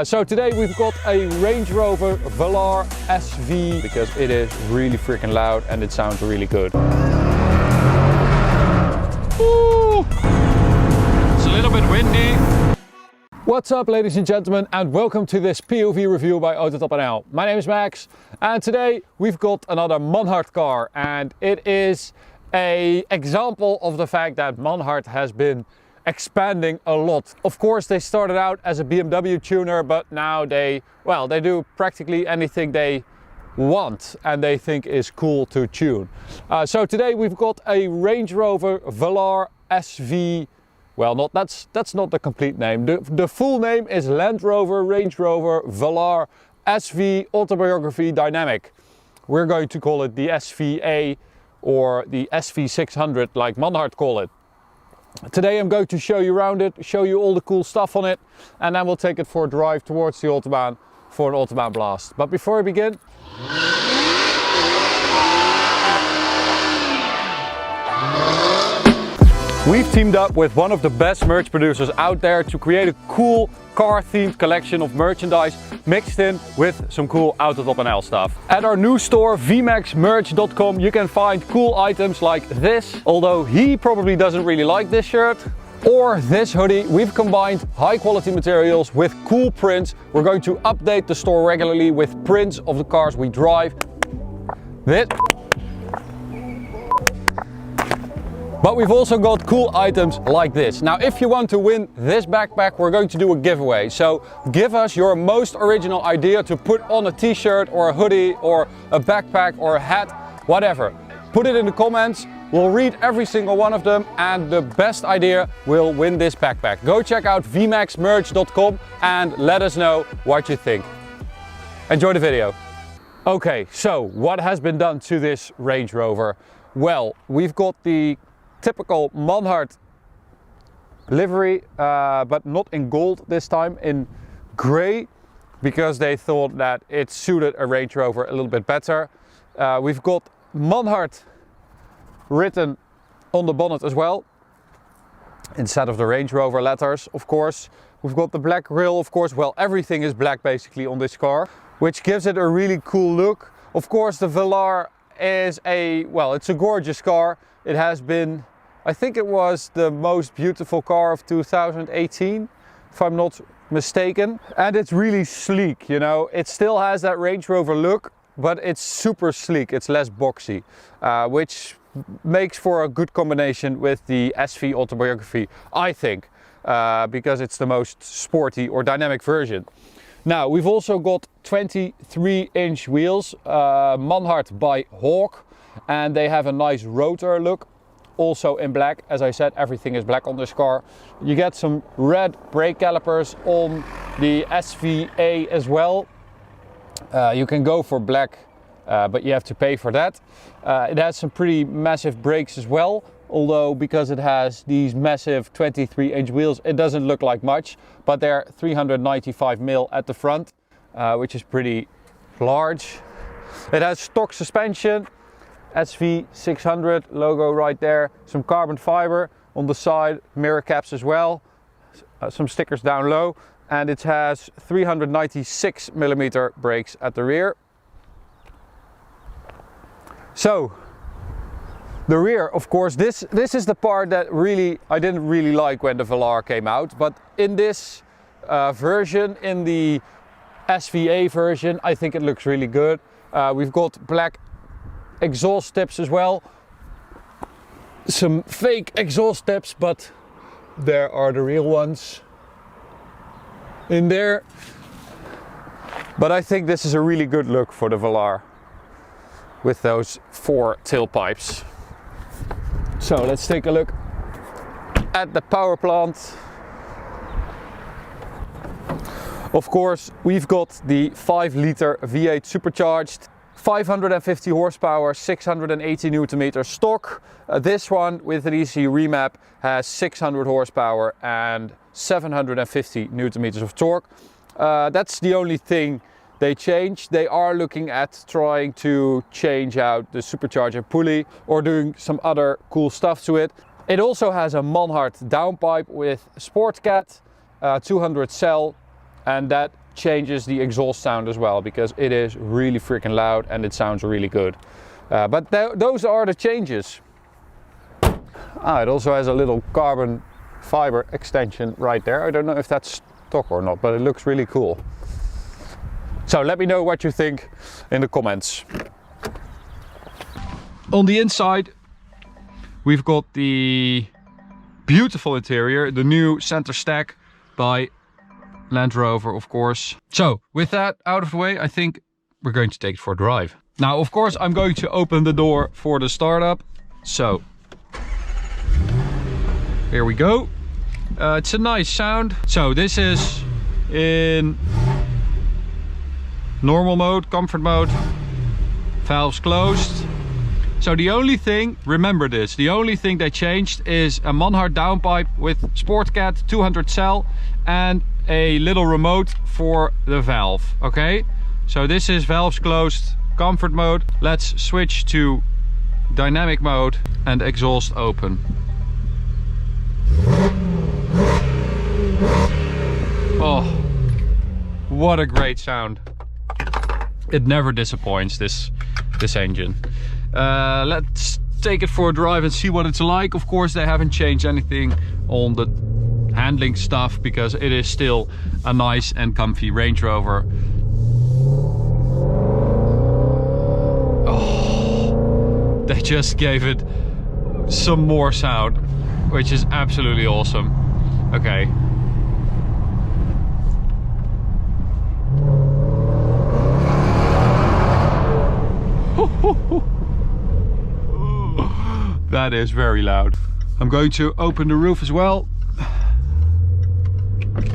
So today we've got a Range Rover Velar SV because it is really freaking loud and it sounds really good. Ooh. It's a little bit windy. What's up, ladies and gentlemen, and welcome to this POV review by Autobhan. My name is Max, and today we've got another Manhart car, and it is an example of the fact that Manhart has been expanding a lot. Of course, they started out as a BMW tuner, but now they do practically anything they want and they think is cool to tune. So today we've got a Range Rover Velar SV. Well, that's not the complete name. The full name is Land Rover Range Rover Velar SV Autobiography Dynamic. We're going to call it the SVA or the SV600 like Manhart call it. Today I'm going to show you around it, show you all the cool stuff on it, and then we'll take it for a drive towards the Autobahn for an Autobahn blast. But before we begin, we've teamed up with one of the best merch producers out there to create a cool car-themed collection of merchandise mixed in with some cool Autobhan stuff. At our new store vmaxmerch.com you can find cool items like this, although he probably doesn't really like this shirt, or this hoodie. We've combined high quality materials with cool prints. We're going to update the store regularly with prints of the cars we drive. But we've also got cool items like this. Now, if you want to win this backpack, we're going to do a giveaway. So give us your most original idea to put on a t-shirt or a hoodie or a backpack or a hat, whatever. Put it in the comments. We'll read every single one of them, and the best idea will win this backpack. Go check out vmaxmerch.com and let us know what you think. Enjoy the video. Okay, so what has been done to this Range Rover? Well, we've got the typical Manhart livery, but not in gold this time, in grey, because they thought that it suited a Range Rover a little bit better. We've got Manhart written on the bonnet as well, instead of the Range Rover letters, of course. We've got the black grille, of course. Well, everything is black basically on this car, which gives it a really cool look. Of course, the Velar is it's a gorgeous car. It has been, I think it was the most beautiful car of 2018, if I'm not mistaken. And it's really sleek, you know. It still has that Range Rover look, but it's super sleek. It's less boxy, which makes for a good combination with the SV Autobiography, I think, because it's the most sporty or dynamic version. Now, we've also got 23-inch wheels, Manhart by Hawk, and they have a nice rotor look, also in black. As I said, everything is black on this car. You get some red brake calipers on the SVA as well. You can go for black, but you have to pay for that. It has some pretty massive brakes as well, although because it has these massive 23-inch wheels, it doesn't look like much, but they're 395mm at the front, which is pretty large. It has stock suspension, SV600 logo right there, some carbon fiber on the side, mirror caps as well, some stickers down low, and it has 396mm brakes at the rear. So the rear, of course, this is the part that I didn't really like when the Velar came out, but in this version, in the SVA version, I think it looks really good. We've got black exhaust tips as well, some fake exhaust tips, but there are the real ones in there. But I think this is a really good look for the Velar with those 4 tailpipes. So let's take a look at the power plant. Of course, we've got the 5-liter V8 supercharged, 550 horsepower, 680 Newton meters stock. This one with an ECU remap has 600 horsepower and 750 Newton meters of torque. That's the only thing they changed. They are looking at trying to change out the supercharger pulley or doing some other cool stuff to it. It also has a Manhart downpipe with Sportcat, 200 cell, and that changes the exhaust sound as well, because it is really freaking loud and it sounds really good. But those are the changes. It also has a little carbon fiber extension right there. I don't know if that's stock or not, but it looks really cool. So let me know what you think in the comments. On the inside, we've got the beautiful interior, the new center stack by Land Rover, of course. So with that out of the way, I think we're going to take it for a drive. Now, of course, I'm going to open the door for the startup. So here we go. It's a nice sound. So this is in normal mode, comfort mode, valves closed. So the only thing, remember this, the only thing they changed is a Manhart downpipe with SportCat 200 cell and a little remote for the valve. Okay, so this is valves closed, comfort mode. Let's switch to dynamic mode and exhaust open. Oh, what a great sound. It never disappoints, this engine. Let's take it for a drive and see what it's like. Of course, they haven't changed anything on the handling stuff, because it is still a nice and comfy Range Rover. Oh, they just gave it some more sound, which is absolutely awesome. Okay. That is very loud. I'm going to open the roof as well,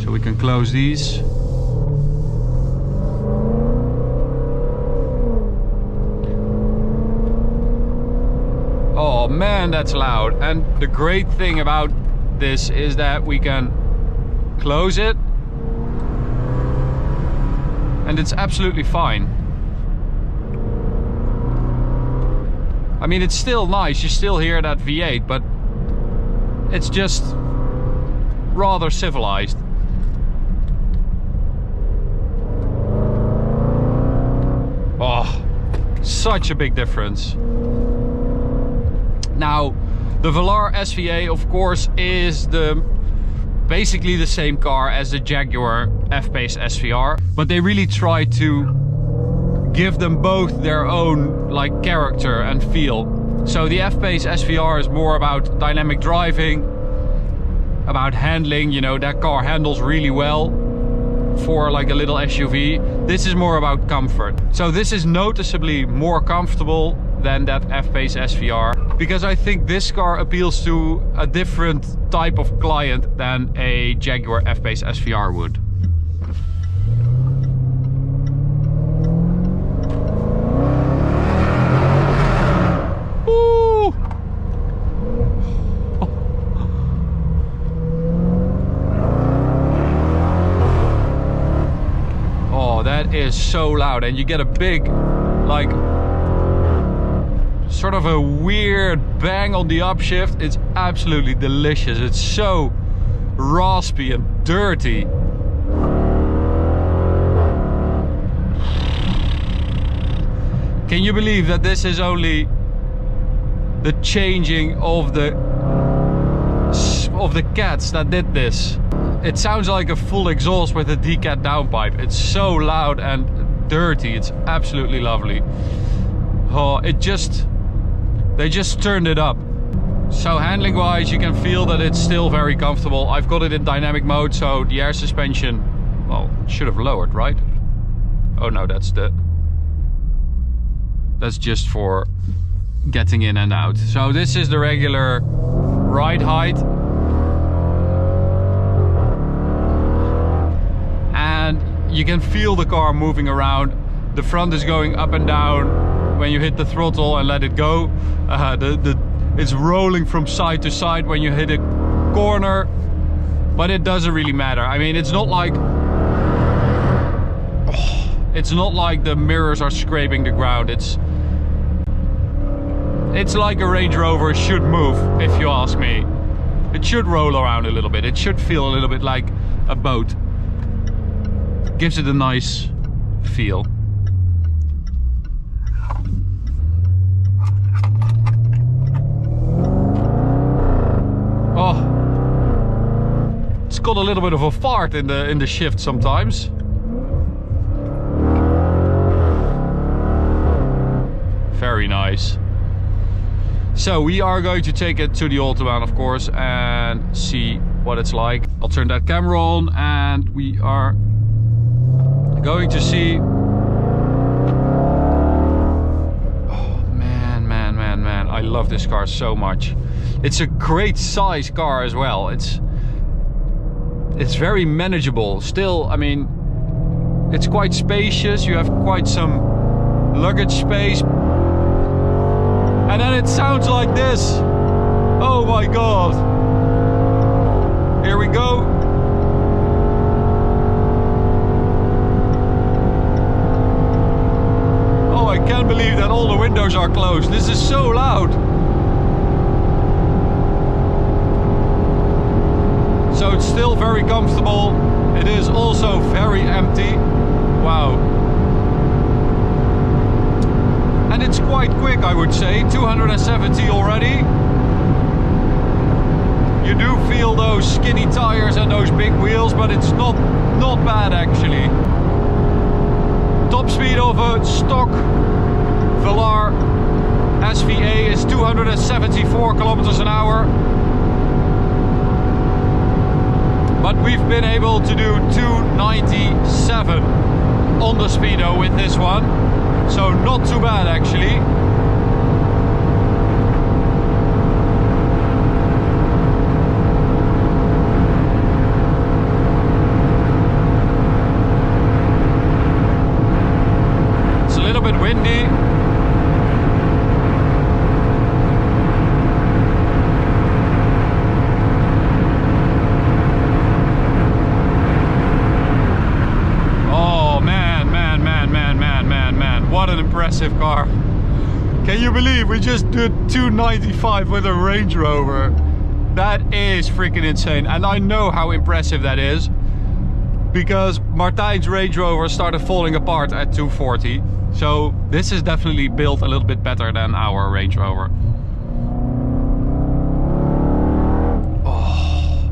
so we can close these. Oh man, that's loud. And the great thing about this is that we can close it and it's absolutely fine. I mean, it's still nice, you still hear that V8, but it's just rather civilized. Oh, such a big difference. Now, the Velar SVA, of course, is basically the same car as the Jaguar F-Pace SVR, but they really try to give them both their own like character and feel. So the F-Pace SVR is more about dynamic driving, about handling, you know, that car handles really well for like a little SUV. This is more about comfort. So this is noticeably more comfortable than that F-Pace SVR, because I think this car appeals to a different type of client than a Jaguar F-Pace SVR would. That is so loud, and you get a big, like, sort of a weird bang on the upshift. It's absolutely delicious. It's so raspy and dirty. Can you believe that this is only the changing of the cats that did this? It sounds like a full exhaust with a D-cat downpipe. It's so loud and dirty. It's absolutely lovely. Oh, they just turned it up. So handling wise, you can feel that it's still very comfortable. I've got it in dynamic mode, so the air suspension, well, should have lowered, right? Oh no, that's just for getting in and out. So this is the regular ride height. And you can feel the car moving around. The front is going up and down when you hit the throttle and let it go. It's rolling from side to side when you hit a corner, but it doesn't really matter. I mean, it's not like the mirrors are scraping the ground. It's like a Range Rover should move, if you ask me. It should roll around a little bit. It should feel a little bit like a boat. gives it a nice feel. Oh, it's got a little bit of a fart in the shift sometimes. Very nice. So we are going to take it to the Autobhan, of course, and see what it's like. I'll turn that camera on and we are going to see. Oh man, I love this car so much. It's a great size car as well. It's very manageable. Still, I mean, it's quite spacious. You have quite some luggage space. And then it sounds like this. Oh my god. Here we go. Oh, I can't believe that all the windows are closed. This is so loud. So it's still very comfortable. It is also very empty. Wow. And it's quite quick, I would say. 270 already. You do feel those skinny tires and those big wheels, but it's not bad actually. Top speed of a stock Velar SVA is 274 kilometers an hour. But we've been able to do 297 on the speedo with this one. So not too bad actually. It's a little bit windy. What an impressive car. Can you believe we just did 295 with a Range Rover? That is freaking insane. And I know how impressive that is, because Martijn's Range Rover started falling apart at 240. So this is definitely built a little bit better than our Range Rover. Oh.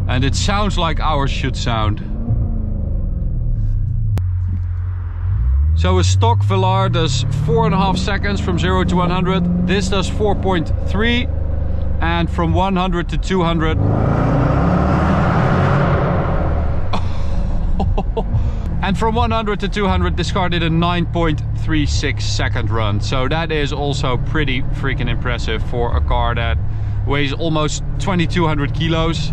And it sounds like ours should sound. So a stock Velar does 4.5 seconds from 0 to 100. This does 4.3, and from 100 to 200. And from 100 to 200 this car did a 9.36 second run. So that is also pretty freaking impressive for a car that weighs almost 2200 kilos.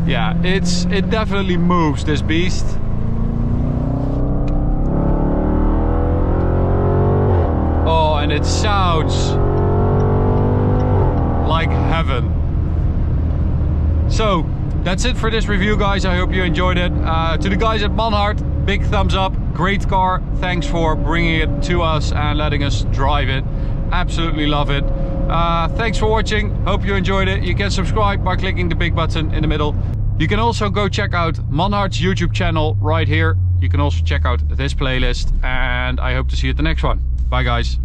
Yeah, it definitely moves, this beast. And it sounds like heaven. So that's it for this review, guys. I hope you enjoyed it. To the guys at Manhart, big thumbs up. Great car. Thanks for bringing it to us and letting us drive it. Absolutely love it. Thanks for watching. Hope you enjoyed it. You can subscribe by clicking the big button in the middle. You can also go check out Manhart's YouTube channel right here. You can also check out this playlist, and I hope to see you at the next one. Bye guys.